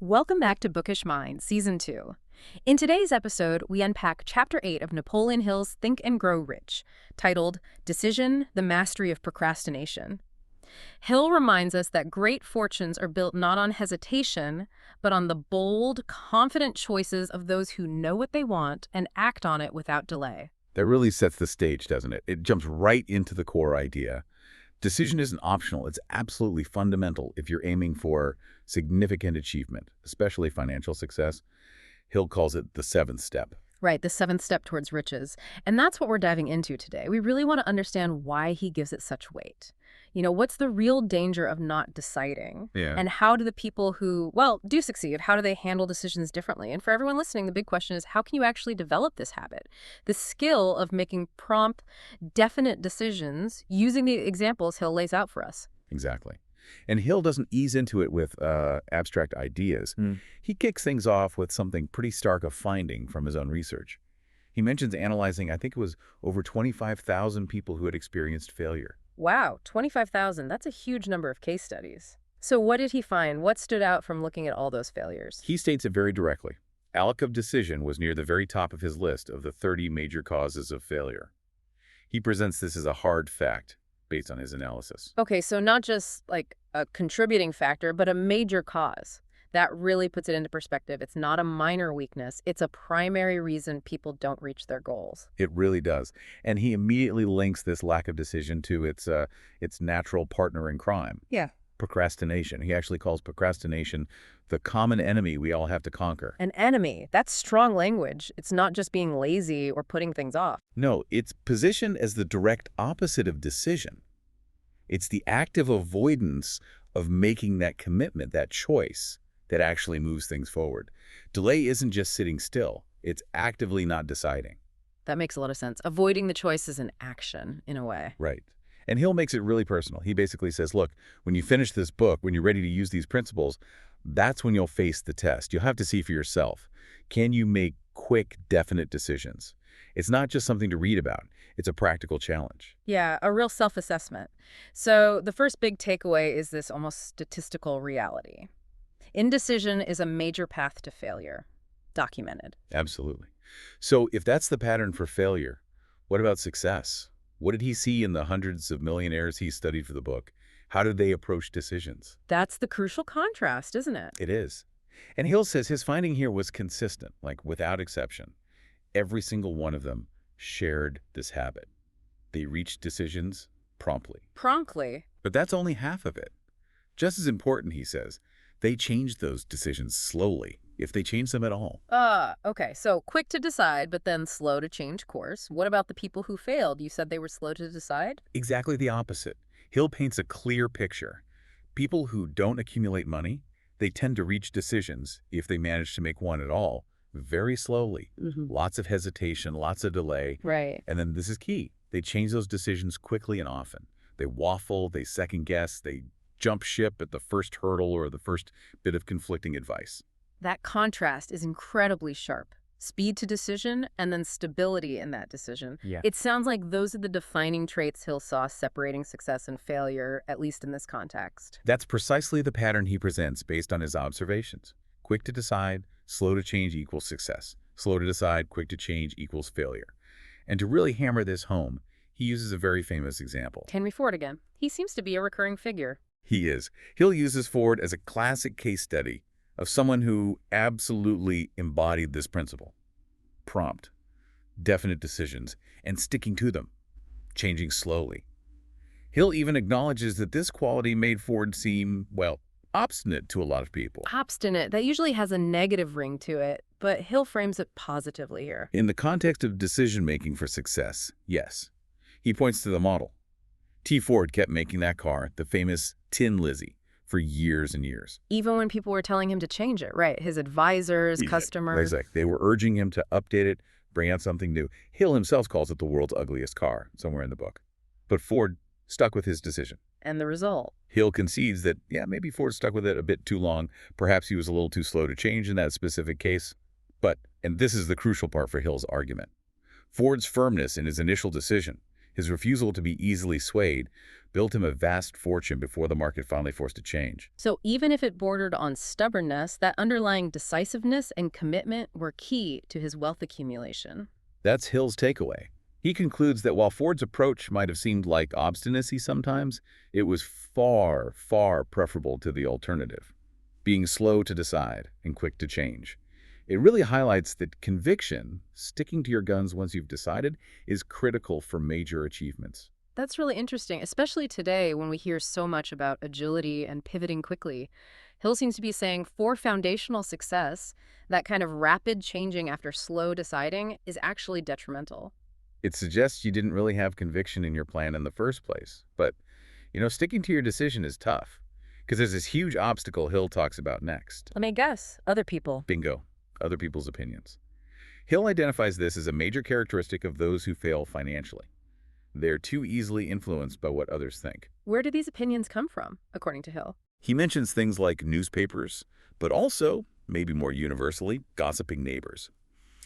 Welcome back to Bookish Mind, Season 2. In today's episode, we unpack Chapter 8 of Napoleon Hill's Think and Grow Rich, titled Decision, the Mastery of Procrastination. Hill reminds us that great fortunes are built not on hesitation, but on the bold, confident choices of those who know what they want and act on it without delay. That really sets the stage, doesn't it? It jumps right into the core idea. Decision isn't optional. It's absolutely fundamental if you're aiming for significant achievement, especially financial success. Hill calls it the seventh step. Right, the seventh step towards riches. And that's what we're diving into today. We really want to understand why he gives it such weight. What's the real danger of not deciding? Yeah. And how do the people who, well, do succeed, how do they handle decisions differently? And for everyone listening, the big question is, how can you actually develop this habit? The skill of making prompt, definite decisions using the examples Hill lays out for us. Exactly. And Hill doesn't ease into it with abstract ideas. He kicks things off with something pretty stark of finding from his own research. He mentions analyzing, I think it was over 25,000 people who had experienced failure. Wow, 25,000. That's a huge number of case studies. So what did he find? What stood out from looking at all those failures? He states it very directly. Lack of decision was near the very top of his list of the 30 major causes of failure. He presents this as a hard fact based on his analysis. Okay, so not just like a contributing factor, but a major cause. That really puts it into perspective. It's not a minor weakness. It's a primary reason people don't reach their goals. It really does. And he immediately links this lack of decision to its natural partner in crime. Yeah. Procrastination. He actually calls procrastination the common enemy we all have to conquer. An enemy. That's strong language. It's not just being lazy or putting things off. No, it's positioned as the direct opposite of decision. It's the active avoidance of making that commitment, that choice, that actually moves things forward. Delay isn't just sitting still. It's actively not deciding. That makes a lot of sense. Avoiding the choice is an action, in a way. Right. And Hill makes it really personal. He basically says, look, when you finish this book, when you're ready to use these principles, that's when you'll face the test. You'll have to see for yourself. Can you make quick, definite decisions? It's not just something to read about. It's a practical challenge. Yeah, a real self-assessment. So the first big takeaway is this almost statistical reality. Indecision is a major path to failure. Documented. Absolutely. So if that's the pattern for failure, what about success? What did he see in the hundreds of millionaires he studied for the book? How did they approach decisions? That's the crucial contrast, isn't it? It is. And Hill says his finding here was consistent, like without exception. Every single one of them shared this habit. They reached decisions promptly. Promptly. But that's only half of it. Just as important, he says, they changed those decisions slowly, if they changed them at all. Okay. So quick to decide, but then slow to change course. What about the people who failed? You said they were slow to decide? Exactly the opposite. Hill paints a clear picture. People who don't accumulate money, they tend to reach decisions, if they manage to make one at all, very slowly. Lots of hesitation, lots of delay. Right. And then this is key. They change those decisions quickly and often. They waffle, they second guess, they jump ship at the first hurdle or the first bit of conflicting advice. That contrast is incredibly sharp. Speed to decision and then stability in that decision. Yeah. It sounds like those are the defining traits Hill saw separating success and failure, at least in this context. That's precisely the pattern he presents based on his observations. Quick to decide, slow to change equals success. Slow to decide, quick to change equals failure. And to really hammer this home, he uses a very famous example. Henry Ford again. He seems to be a recurring figure. He is. Hill uses Ford as a classic case study of someone who absolutely embodied this principle. Prompt, definite decisions, and sticking to them, changing slowly. Hill even acknowledges that this quality made Ford seem, well, obstinate to a lot of people. Obstinate. That usually has a negative ring to it, but Hill frames it positively here. In the context of decision-making for success, yes. He points to the model. T. Ford kept making that car, the famous Tin Lizzie, for years and years. Even when people were telling him to change it, right? His advisors, customers. Exactly. They were urging him to update it, bring out something new. Hill himself calls it the world's ugliest car, somewhere in the book. But Ford stuck with his decision. And the result? Hill concedes that, yeah, maybe Ford stuck with it a bit too long. Perhaps he was a little too slow to change in that specific case. But, and this is the crucial part for Hill's argument, Ford's firmness in his initial decision, His refusal to be easily swayed built him a vast fortune before the market finally forced a change. So even if it bordered on stubbornness, that underlying decisiveness and commitment were key to his wealth accumulation. That's Hill's takeaway. He concludes that while Ford's approach might have seemed like obstinacy sometimes, it was far, far preferable to the alternative, being slow to decide and quick to change. It really highlights that conviction, sticking to your guns once you've decided, is critical for major achievements. That's really interesting, especially today when we hear so much about agility and pivoting quickly. Hill seems to be saying for foundational success, that kind of rapid changing after slow deciding is actually detrimental. It suggests you didn't really have conviction in your plan in the first place. But, sticking to your decision is tough, because there's this huge obstacle Hill talks about next. Let me guess, other people. Bingo. Other people's opinions. Hill identifies this as a major characteristic of those who fail financially. They're too easily influenced by what others think. Where do these opinions come from, according to Hill? He mentions things like newspapers, but also, maybe more universally, gossiping neighbors.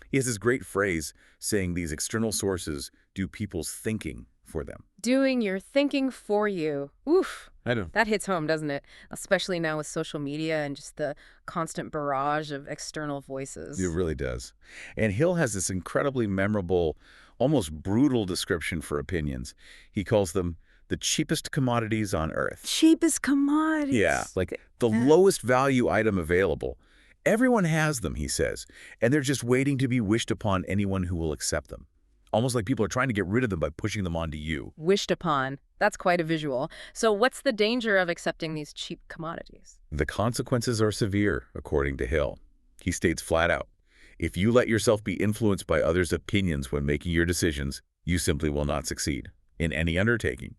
He has this great phrase saying these external sources do people's thinking for them. Doing your thinking for you. Oof. I know. That hits home, doesn't it? Especially now with social media and just the constant barrage of external voices. It really does. And Hill has this incredibly memorable, almost brutal description for opinions. He calls them the cheapest commodities on earth. Cheapest commodities. Yeah, like the lowest value item available. Everyone has them, he says, and they're just waiting to be wished upon anyone who will accept them. Almost like people are trying to get rid of them by pushing them onto you. Wished upon. That's quite a visual. So what's the danger of accepting these cheap commodities? The consequences are severe, according to Hill. He states flat out, if you let yourself be influenced by others' opinions when making your decisions, you simply will not succeed in any undertaking.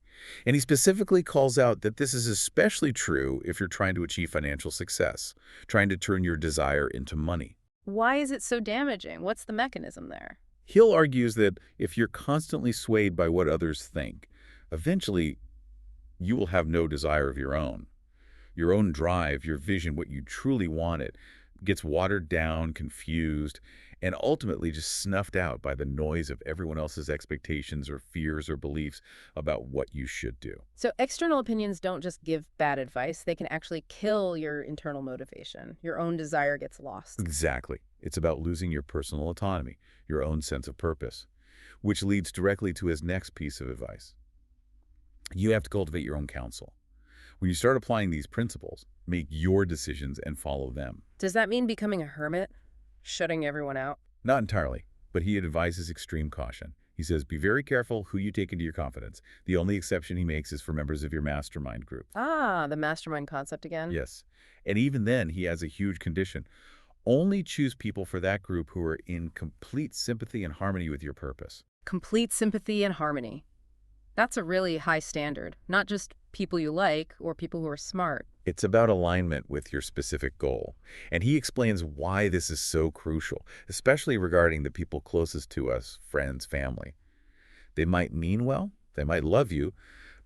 And he specifically calls out that this is especially true if you're trying to achieve financial success, trying to turn your desire into money. Why is it so damaging? What's the mechanism there? Hill argues that if you're constantly swayed by what others think, eventually you will have no desire of your own. Your own drive, your vision, what you truly wanted, gets watered down, confused, and ultimately just snuffed out by the noise of everyone else's expectations or fears or beliefs about what you should do. So external opinions don't just give bad advice. They can actually kill your internal motivation. Your own desire gets lost. Exactly. It's about losing your personal autonomy, your own sense of purpose, which leads directly to his next piece of advice. You have to cultivate your own counsel. When you start applying these principles, make your decisions and follow them. Does that mean becoming a hermit? Shutting everyone out? Not entirely, but he advises extreme caution. He says, be very careful who you take into your confidence. The only exception he makes is for members of your mastermind group. Ah, the mastermind concept again? Yes. And even then, he has a huge condition. Only choose people for that group who are in complete sympathy and harmony with your purpose. Complete sympathy and harmony. That's a really high standard. Not just people you like or people who are smart. It's about alignment with your specific goal. And he explains why this is so crucial, especially regarding the people closest to us, friends, family. They might mean well, they might love you,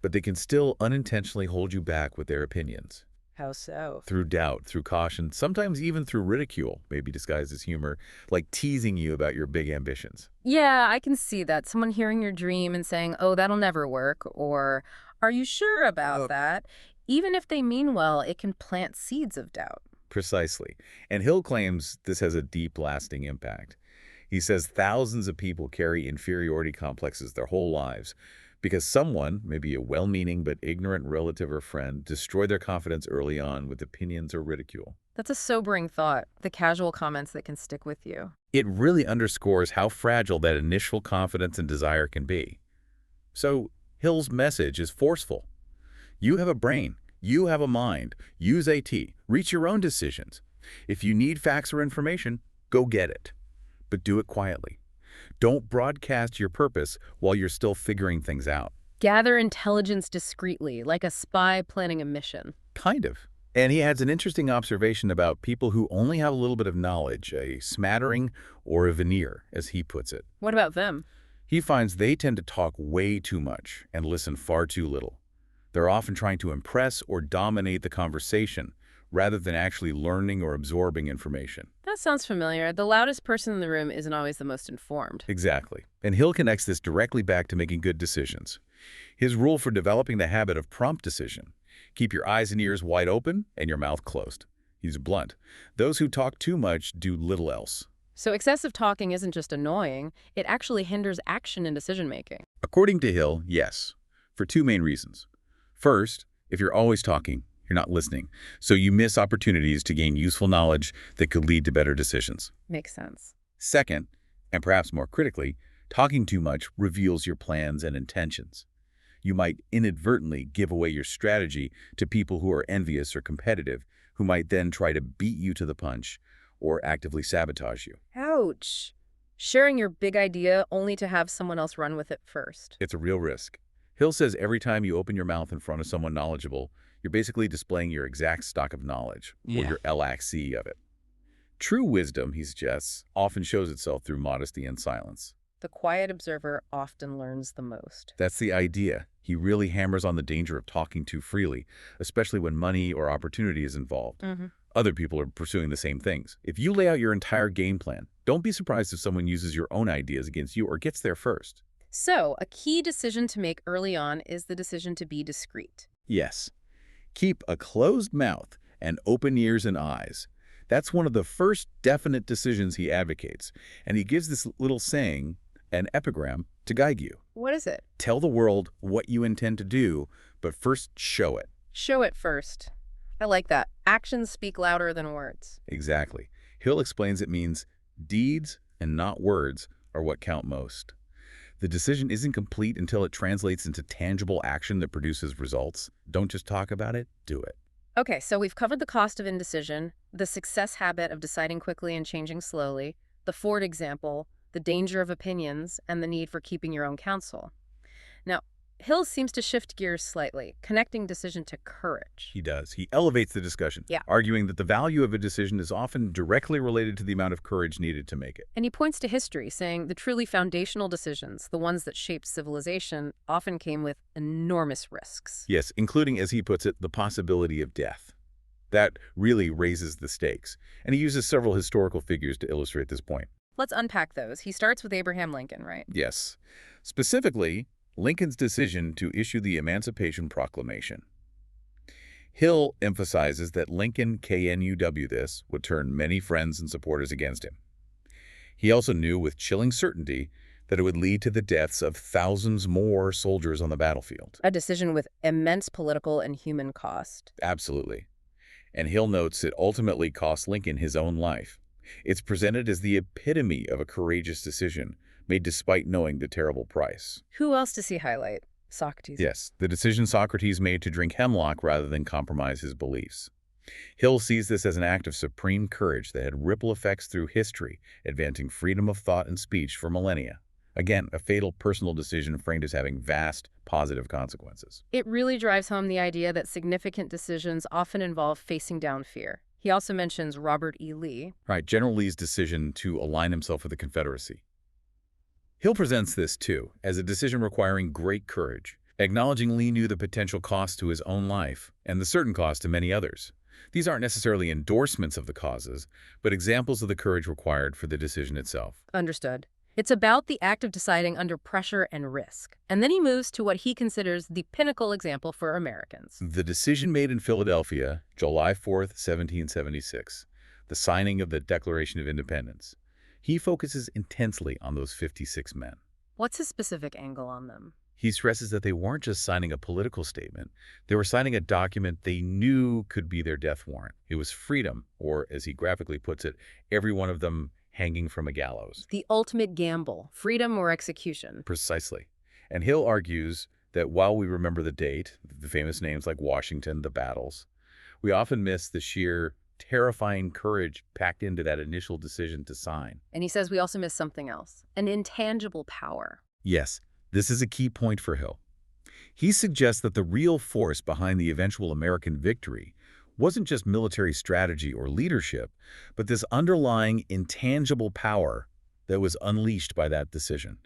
but they can still unintentionally hold you back with their opinions. How so? Through doubt, through caution, sometimes even through ridicule, maybe disguised as humor, like teasing you about your big ambitions. Yeah, I can see that. Someone hearing your dream and saying, oh, that'll never work, or are you sure about that? Even if they mean well, it can plant seeds of doubt. Precisely. And Hill claims this has a deep, lasting impact. He says thousands of people carry inferiority complexes their whole lives because someone, maybe a well-meaning but ignorant relative or friend, destroyed their confidence early on with opinions or ridicule. That's a sobering thought, the casual comments that can stick with you. It really underscores how fragile that initial confidence and desire can be. So Hill's message is forceful. You have a brain. You have a mind. Use AT. Reach your own decisions. If you need facts or information, go get it. But do it quietly. Don't broadcast your purpose while you're still figuring things out. Gather intelligence discreetly, like a spy planning a mission. Kind of. And he adds an interesting observation about people who only have a little bit of knowledge, a smattering or a veneer, as he puts it. What about them? He finds they tend to talk way too much and listen far too little. They're often trying to impress or dominate the conversation rather than actually learning or absorbing information. That sounds familiar. The loudest person in the room isn't always the most informed. Exactly. And Hill connects this directly back to making good decisions. His rule for developing the habit of prompt decision: keep your eyes and ears wide open and your mouth closed. He's blunt. Those who talk too much do little else. So excessive talking isn't just annoying, it actually hinders action and decision-making. According to Hill, yes, for two main reasons. First, if you're always talking, you're not listening, so you miss opportunities to gain useful knowledge that could lead to better decisions. Makes sense. Second, and perhaps more critically, talking too much reveals your plans and intentions. You might inadvertently give away your strategy to people who are envious or competitive, who might then try to beat you to the punch or actively sabotage you. Ouch. Sharing your big idea only to have someone else run with it first. It's a real risk. Hill says every time you open your mouth in front of someone knowledgeable, you're basically displaying your exact stock of knowledge, or your LXC of it. True wisdom, he suggests, often shows itself through modesty and silence. The quiet observer often learns the most. That's the idea. He really hammers on the danger of talking too freely, especially when money or opportunity is involved. Other people are pursuing the same things. If you lay out your entire game plan, don't be surprised if someone uses your own ideas against you or gets there first. So, a key decision to make early on is the decision to be discreet. Yes. Keep a closed mouth and open ears and eyes. That's one of the first definite decisions he advocates, and he gives this little saying, an epigram, to guide you. What is it? Tell the world what you intend to do, but first show it. Show it first. I like that. Actions speak louder than words. Exactly. Hill explains it means deeds and not words are what count most. The decision isn't complete until it translates into tangible action that produces results. Don't just talk about it, do it. Okay, so we've covered the cost of indecision, the success habit of deciding quickly and changing slowly, the Ford example, the danger of opinions, and the need for keeping your own counsel. Now, Hill seems to shift gears slightly, connecting decision to courage. He does. He elevates the discussion, arguing that the value of a decision is often directly related to the amount of courage needed to make it. And he points to history, saying the truly foundational decisions, the ones that shaped civilization, often came with enormous risks. Yes, including, as he puts it, the possibility of death. That really raises the stakes. And he uses several historical figures to illustrate this point. Let's unpack those. He starts with Abraham Lincoln, right? Yes. Specifically, Lincoln's decision to issue the Emancipation Proclamation. Hill emphasizes that Lincoln KNUW this would turn many friends and supporters against him. He also knew with chilling certainty that it would lead to the deaths of thousands more soldiers on the battlefield. A decision with immense political and human cost. Absolutely. And Hill notes it ultimately cost Lincoln his own life. It's presented as the epitome of a courageous decision, made despite knowing the terrible price. Who else does he highlight? Socrates. Yes, the decision Socrates made to drink hemlock rather than compromise his beliefs. Hill sees this as an act of supreme courage that had ripple effects through history, advancing freedom of thought and speech for millennia. Again, a fatal personal decision framed as having vast positive consequences. It really drives home the idea that significant decisions often involve facing down fear. He also mentions Robert E. Lee. Right, General Lee's decision to align himself with the Confederacy. Hill presents this, too, as a decision requiring great courage, acknowledging Lee knew the potential cost to his own life and the certain cost to many others. These aren't necessarily endorsements of the causes, but examples of the courage required for the decision itself. Understood. It's about the act of deciding under pressure and risk. And then he moves to what he considers the pinnacle example for Americans. The decision made in Philadelphia, July 4th, 1776, the signing of the Declaration of Independence. He focuses intensely on those 56 men. What's his specific angle on them? He stresses that they weren't just signing a political statement. They were signing a document they knew could be their death warrant. It was freedom, or as he graphically puts it, every one of them hanging from a gallows. The ultimate gamble, freedom or execution. Precisely. And Hill argues that while we remember the date, the famous names like Washington, the battles, we often miss the sheer terrifying courage packed into that initial decision to sign. And he says we also miss something else, an intangible power. Yes, this is a key point for Hill. He suggests that the real force behind the eventual American victory wasn't just military strategy or leadership, but this underlying intangible power that was unleashed by that decision.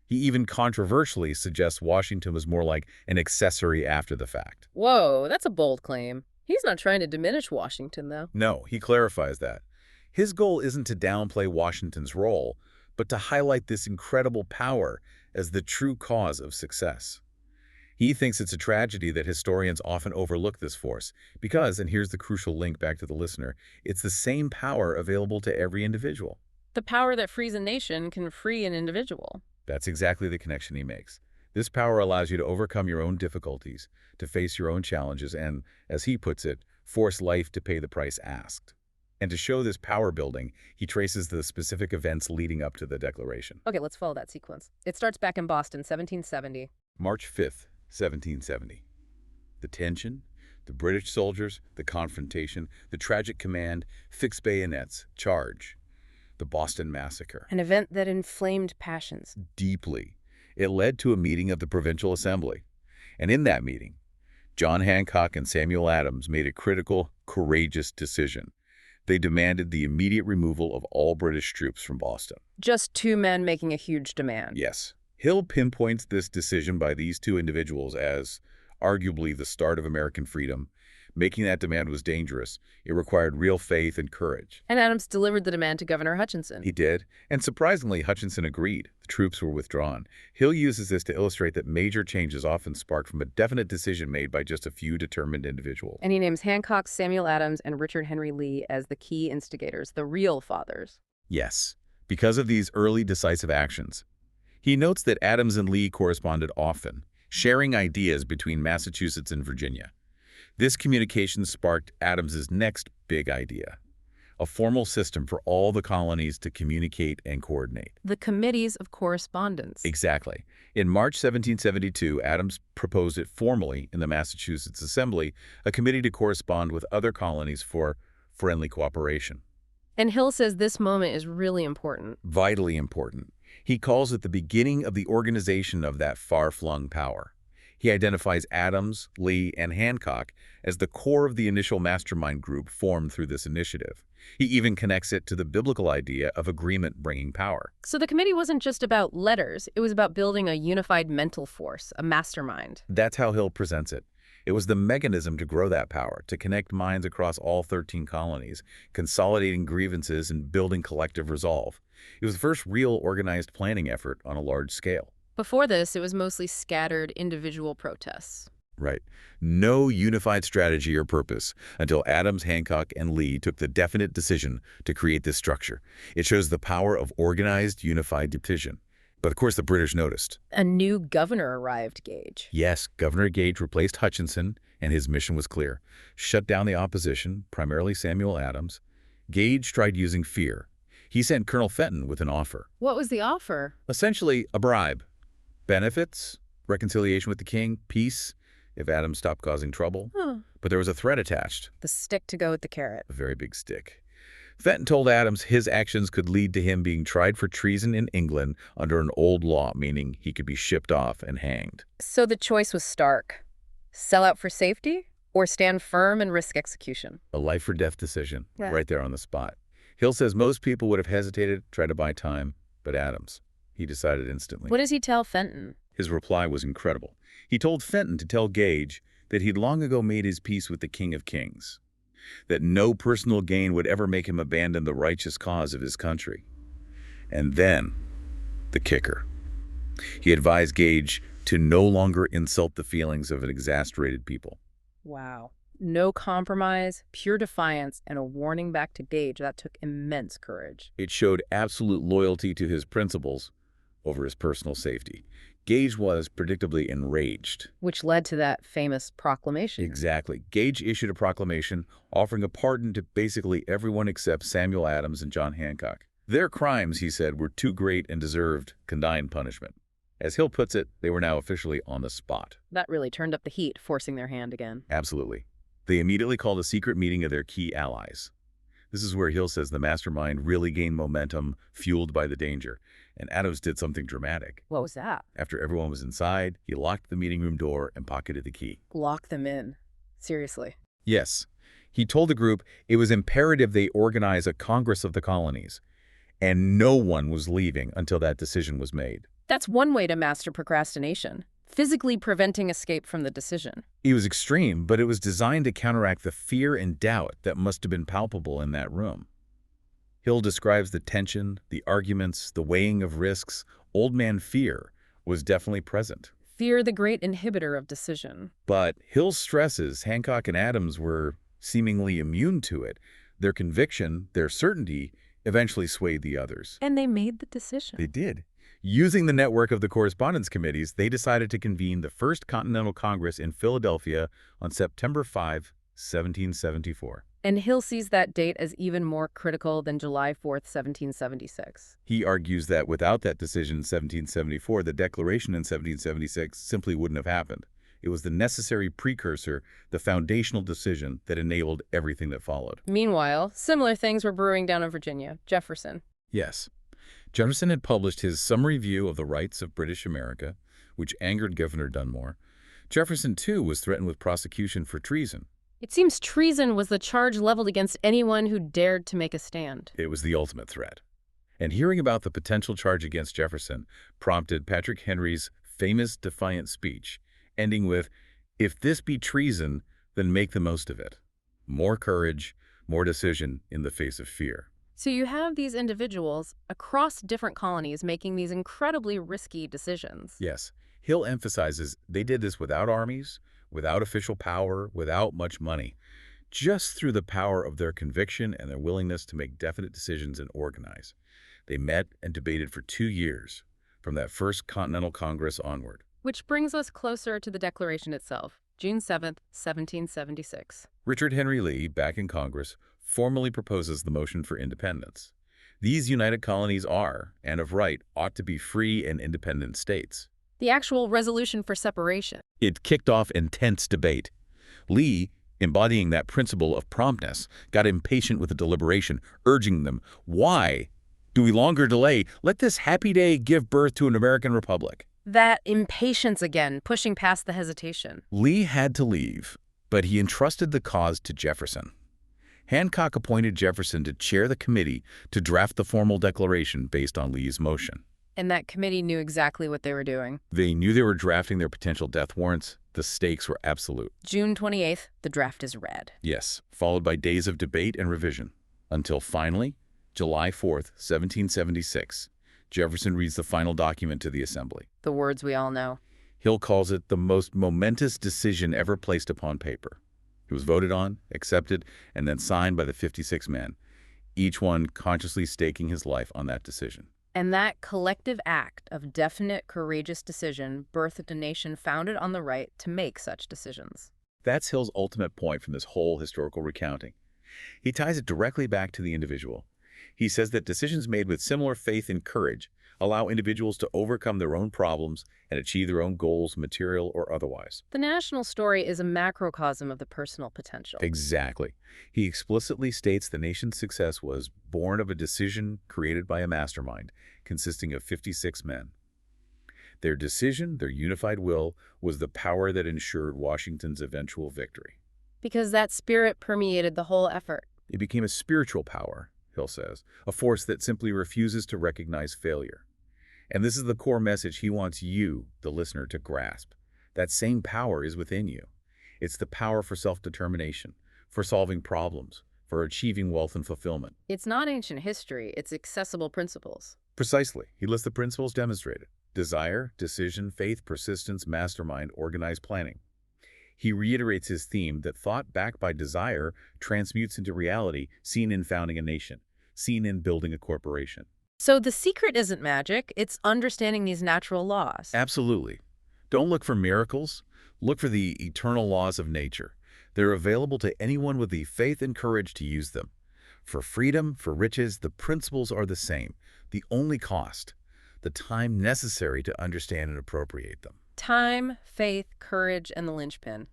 He even controversially suggests Washington was more like an accessory after the fact. Whoa, that's a bold claim. He's not trying to diminish Washington, though. No, he clarifies that. His goal isn't to downplay Washington's role, but to highlight this incredible power as the true cause of success. He thinks it's a tragedy that historians often overlook this force because, and here's the crucial link back to the listener, it's the same power available to every individual. The power that frees a nation can free an individual. That's exactly the connection he makes. This power allows you to overcome your own difficulties, to face your own challenges, and, as he puts it, force life to pay the price asked. And to show this power building, he traces the specific events leading up to the Declaration. Okay, let's follow that sequence. It starts back in Boston, 1770. March 5th, 1770. The tension, the British soldiers, the confrontation, the tragic command, fixed bayonets, charge. The Boston Massacre. An event that inflamed passions. Deeply. It led to a meeting of the Provincial Assembly. And in that meeting, John Hancock and Samuel Adams made a critical, courageous decision. They demanded the immediate removal of all British troops from Boston. Just two men making a huge demand. Yes. Hill pinpoints this decision by these two individuals as arguably the start of American freedom. Making that demand was dangerous. It required real faith and courage. And Adams delivered the demand to Governor Hutchinson. He did. And surprisingly, Hutchinson agreed. The troops were withdrawn. Hill uses this to illustrate that major changes often spark from a definite decision made by just a few determined individuals. And he names Hancock, Samuel Adams, and Richard Henry Lee as the key instigators, the real fathers. Yes, because of these early decisive actions. He notes that Adams and Lee corresponded often, sharing ideas between Massachusetts and Virginia. This communication sparked Adams's next big idea, a formal system for all the colonies to communicate and coordinate. The Committees of Correspondence. Exactly. In March 1772, Adams proposed it formally in the Massachusetts Assembly, a committee to correspond with other colonies for friendly cooperation. And Hill says this moment is really important. Vitally important. He calls it the beginning of the organization of that far-flung power. He identifies Adams, Lee, and Hancock as the core of the initial mastermind group formed through this initiative. He even connects it to the biblical idea of agreement bringing power. So the committee wasn't just about letters. It was about building a unified mental force, a mastermind. That's how Hill presents it. It was the mechanism to grow that power, to connect minds across all 13 colonies, consolidating grievances and building collective resolve. It was the first real organized planning effort on a large scale. Before this, it was mostly scattered individual protests. Right. No unified strategy or purpose until Adams, Hancock, and Lee took the definite decision to create this structure. It shows the power of organized, unified decision. But of course, the British noticed. A new governor arrived, Gage. Yes, Governor Gage replaced Hutchinson, and his mission was clear. Shut down the opposition, primarily Samuel Adams. Gage tried using fear. He sent Colonel Fenton with an offer. What was the offer? Essentially, a bribe. Benefits, reconciliation with the king, peace, if Adams stopped causing trouble. But there was a threat attached. The stick to go with the carrot. A very big stick. Fenton told Adams his actions could lead to him being tried for treason in England under an old law, meaning he could be shipped off and hanged. So the choice was stark. Sell out for safety or stand firm and risk execution? A life-or-death decision, Yeah. right there on the spot. Hill says most people would have hesitated, tried to buy time, but Adams, he decided instantly. What does he tell Fenton? His reply was incredible. He told Fenton to tell Gage that he'd long ago made his peace with the King of Kings, that no personal gain would ever make him abandon the righteous cause of his country. And then, the kicker. He advised Gage to no longer insult the feelings of an exasperated people. Wow. No compromise, pure defiance, and a warning back to Gage. That took immense courage. It showed absolute loyalty to his principles over his personal safety. Gage was predictably enraged. Which led to that famous proclamation. Exactly. Gage issued a proclamation offering a pardon to basically everyone except Samuel Adams and John Hancock. Their crimes, he said, were too great and deserved condign punishment. As Hill puts it, they were now officially on the spot. That really turned up the heat, forcing their hand again. Absolutely. They immediately called a secret meeting of their key allies. This is where Hill says the mastermind really gained momentum, fueled by the danger. And Adams did something dramatic. What was that? After everyone was inside, he locked the meeting room door and pocketed the key. Lock them in. Seriously. Yes. He told the group it was imperative they organize a Congress of the Colonies, and no one was leaving until that decision was made. That's one way to master procrastination. physically preventing escape from the decision. It was extreme, but it was designed to counteract the fear and doubt that must have been palpable in that room. Hill describes the tension, the arguments, the weighing of risks. Old man fear was definitely present. Fear, the great inhibitor of decision. But Hill stresses Hancock and Adams were seemingly immune to it. Their conviction, their certainty, eventually swayed the others. And they made the decision. They did. Using the network of the correspondence committees, they decided to convene the First Continental Congress in Philadelphia on September 5, 1774. And Hill sees that date as even more critical than July 4th, 1776. He argues that without that decision in 1774, the Declaration in 1776 simply wouldn't have happened. It was the necessary precursor, the foundational decision that enabled everything that followed. Meanwhile, similar things were brewing down in Virginia. Jefferson. Yes. Jefferson had published his Summary View of the Rights of British America, which angered Governor Dunmore. Jefferson, too, was threatened with prosecution for treason. It seems treason was the charge leveled against anyone who dared to make a stand. It was the ultimate threat. And hearing about the potential charge against Jefferson prompted Patrick Henry's famous defiant speech, ending with, "If this be treason, then make the most of it." More courage, more decision in the face of fear. So you have these individuals across different colonies making these incredibly risky decisions. Yes, Hill emphasizes they did this without armies, without official power, without much money, just through the power of their conviction and their willingness to make definite decisions and organize. They met and debated for 2 years, from that First Continental Congress onward. Which brings us closer to the Declaration itself, June 7th, 1776. Richard Henry Lee, back in Congress, formally proposes the motion for independence. These united colonies are, and of right, ought to be free and independent states. The actual resolution for separation. It kicked off intense debate. Lee, embodying that principle of promptness, got impatient with the deliberation, urging them, "Why do we longer delay? Let this happy day give birth to an American republic." That impatience again, pushing past the hesitation. Lee had to leave, but he entrusted the cause to Jefferson. Hancock appointed Jefferson to chair the committee to draft the formal declaration based on Lee's motion. And that committee knew exactly what they were doing. They knew they were drafting their potential death warrants. The stakes were absolute. June 28th, the draft is read. Yes, followed by days of debate and revision. Until finally, July 4th, 1776, Jefferson reads the final document to the Assembly. The words we all know. Hill calls it the most momentous decision ever placed upon paper. It was voted on, accepted, and then signed by the 56 men, each one consciously staking his life on that decision. And that collective act of definite, courageous decision birthed a nation founded on the right to make such decisions. That's Hill's ultimate point from this whole historical recounting. He ties it directly back to the individual. He says that decisions made with similar faith and courage allow individuals to overcome their own problems and achieve their own goals, material or otherwise. The national story is a macrocosm of the personal potential. Exactly. He explicitly states the nation's success was born of a decision created by a mastermind consisting of 56 men. Their decision, their unified will, was the power that ensured Washington's eventual victory. Because that spirit permeated the whole effort. It became a spiritual power, Hill says, a force that simply refuses to recognize failure. And this is the core message he wants you, the listener, to grasp. That same power is within you. It's the power for self-determination, for solving problems, for achieving wealth and fulfillment. It's not ancient history, it's accessible principles. Precisely. He lists the principles demonstrated: desire, decision, faith, persistence, mastermind, organized planning. He reiterates his theme that thought backed by desire transmutes into reality, seen in founding a nation, seen in building a corporation. So the secret isn't magic, it's understanding these natural laws. Absolutely. Don't look for miracles. Look for the eternal laws of nature. They're available to anyone with the faith and courage to use them. For freedom, for riches, the principles are the same. The only cost, the time necessary to understand and appropriate them. Time, faith, courage, and the linchpin.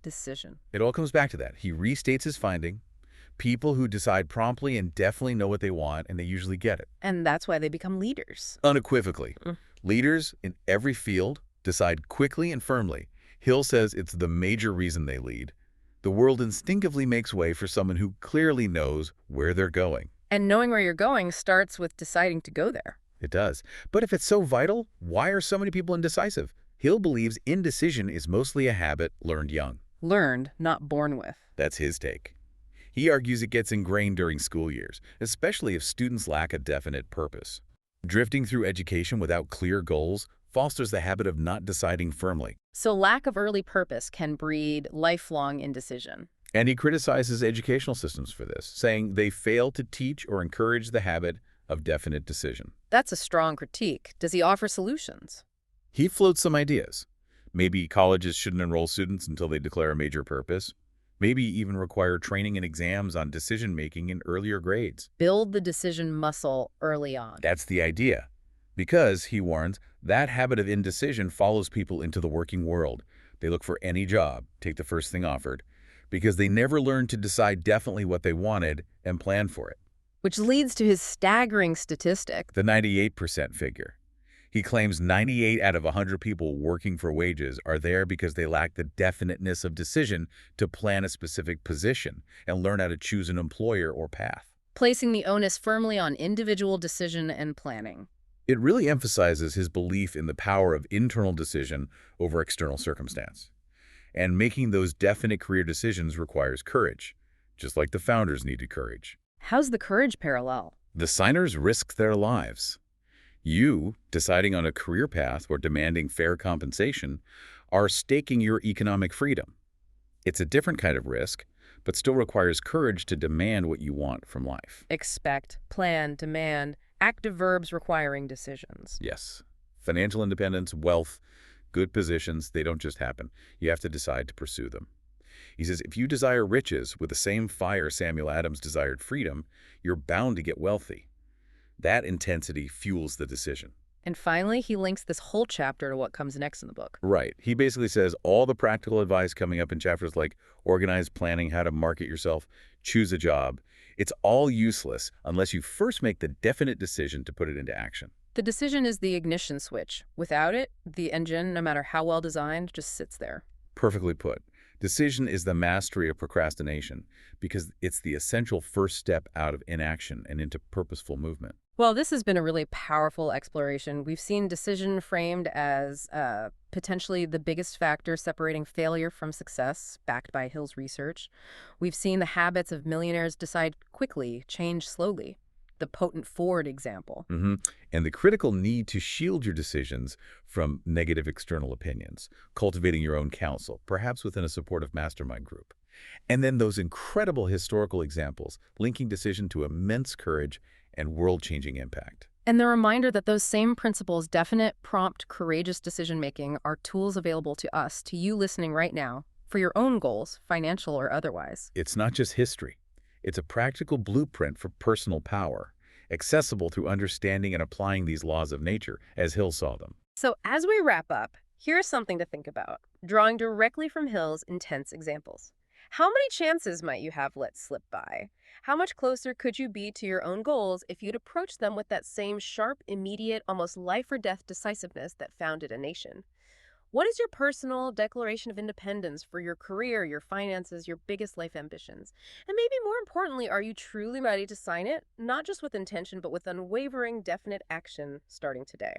Decision. It all comes back to that. He restates his finding. People who decide promptly and definitely know what they want, and they usually get it. And that's why they become leaders. Unequivocally. Leaders in every field decide quickly and firmly. Hill says it's the major reason they lead. The world instinctively makes way for someone who clearly knows where they're going. And knowing where you're going starts with deciding to go there. It does. But if it's so vital, why are so many people indecisive? Hill believes indecision is mostly a habit learned young. Learned, not born with. That's his take. He argues it gets ingrained during school years, especially if students lack a definite purpose. Drifting through education without clear goals fosters the habit of not deciding firmly. So lack of early purpose can breed lifelong indecision. And he criticizes educational systems for this, saying they fail to teach or encourage the habit of definite decision. That's a strong critique. Does he offer solutions? He floats some ideas. Maybe colleges shouldn't enroll students until they declare a major purpose. Maybe even require training and exams on decision-making in earlier grades. Build the decision muscle early on. That's the idea. Because, he warns, that habit of indecision follows people into the working world. They look for any job, take the first thing offered, because they never learned to decide definitely what they wanted and plan for it. Which leads to his staggering statistic. The 98% figure. He claims 98 out of 100 people working for wages are there because they lack the definiteness of decision to plan a specific position and learn how to choose an employer or path. Placing the onus firmly on individual decision and planning. It really emphasizes his belief in the power of internal decision over external circumstance. And making those definite career decisions requires courage, just like the founders needed courage. How's the courage parallel? The signers risked their lives. You, deciding on a career path or demanding fair compensation, are staking your economic freedom. It's a different kind of risk, but still requires courage to demand what you want from life. Expect, plan, demand, active verbs requiring decisions. Yes. Financial independence, wealth, good positions, they don't just happen. You have to decide to pursue them. He says, if you desire riches with the same fire Samuel Adams desired freedom, you're bound to get wealthy. That intensity fuels the decision. And finally, he links this whole chapter to what comes next in the book. Right. He basically says all the practical advice coming up in chapters like organized planning, how to market yourself, choose a job, it's all useless unless you first make the definite decision to put it into action. The decision is the ignition switch. Without it, the engine, no matter how well designed, just sits there. Perfectly put. Decision is the mastery of procrastination because it's the essential first step out of inaction and into purposeful movement. Well, this has been a really powerful exploration. We've seen decision framed as potentially the biggest factor separating failure from success, backed by Hill's research. We've seen the habits of millionaires decide quickly, change slowly. The potent Ford example. And the critical need to shield your decisions from negative external opinions, cultivating your own counsel, perhaps within a supportive mastermind group. And then those incredible historical examples linking decision to immense courage and world-changing impact. And the reminder that those same principles, definite, prompt, courageous decision-making, are tools available to us, to you listening right now, for your own goals, financial or otherwise. It's not just history. It's a practical blueprint for personal power, accessible through understanding and applying these laws of nature as Hill saw them. So as we wrap up, here's something to think about, drawing directly from Hill's intense examples. How many chances might you have let slip by? How much closer could you be to your own goals if you'd approached them with that same sharp, immediate, almost life-or-death decisiveness that founded a nation? What is your personal declaration of independence for your career, your finances, your biggest life ambitions? And maybe more importantly, are you truly ready to sign it? Not just with intention, but with unwavering, definite action starting today.